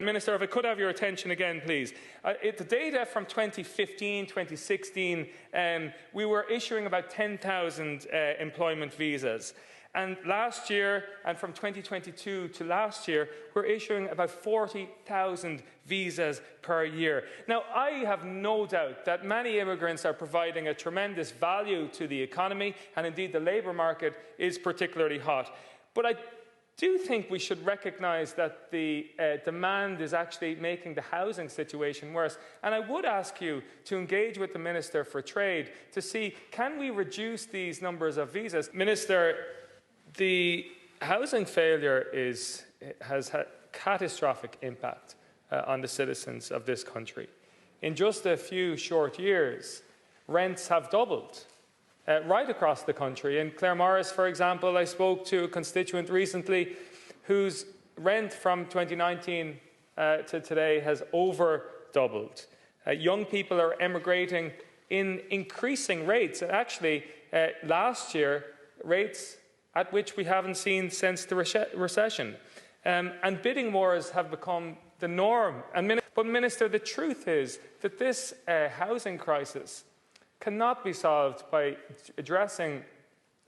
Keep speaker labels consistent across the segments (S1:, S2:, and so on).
S1: Minister, if I could have your attention again, please. The data from 2015, 2016, we were issuing about 10,000 employment visas. And last year, and from 2022 to last year, we're issuing about 40,000 visas per year. Now, I have no doubt that many immigrants are providing a tremendous value to the economy, and indeed the labour market is particularly hot. But I do think we should recognise that the demand is actually making the housing situation worse. And I would ask you to engage with the Minister for Trade to see, can we reduce these numbers of visas? Minister, the housing failure has had catastrophic impact on the citizens of this country. In just a few short years, rents have doubled right across the country. In Claremorris, for example, I spoke to a constituent recently whose rent from 2019 to today has over doubled. Young people are emigrating in increasing rates. Actually, last year, rates at which we haven't seen since the recession. And bidding wars have become the norm. But, Minister, the truth is that this housing crisis cannot be solved by addressing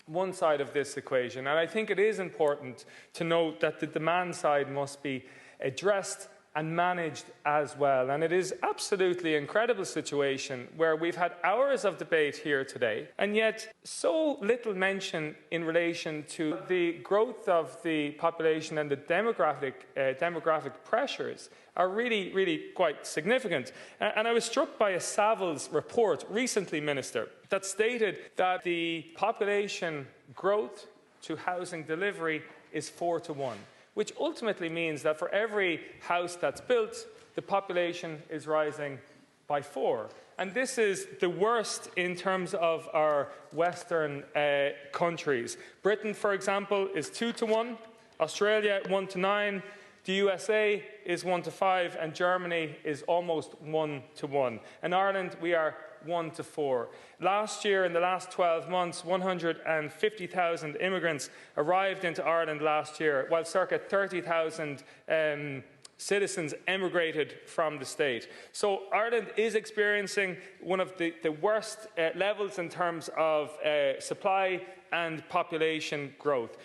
S1: one side of this equation. And I think it is important to note that the demand side must be addressed and managed as well. And it is absolutely incredible situation where we've had hours of debate here today, and yet so little mention in relation to the growth of the population and the demographic pressures are really quite significant. And I was struck by a Savills report recently, Minister, that stated that the population growth to housing delivery is 4-to-1. Which ultimately means that for every house that's built, the population is rising by 4. And this is the worst in terms of our Western countries. Britain, for example, is 2-to-1, Australia 1-to-9, the USA is 1-to-5, and Germany is almost 1-to-1. In Ireland, we are 1-to-4. Last year, in the last 12 months, 150,000 immigrants arrived into Ireland last year, while circa 30,000 citizens emigrated from the state. So Ireland is experiencing one of the worst levels in terms of supply and population growth.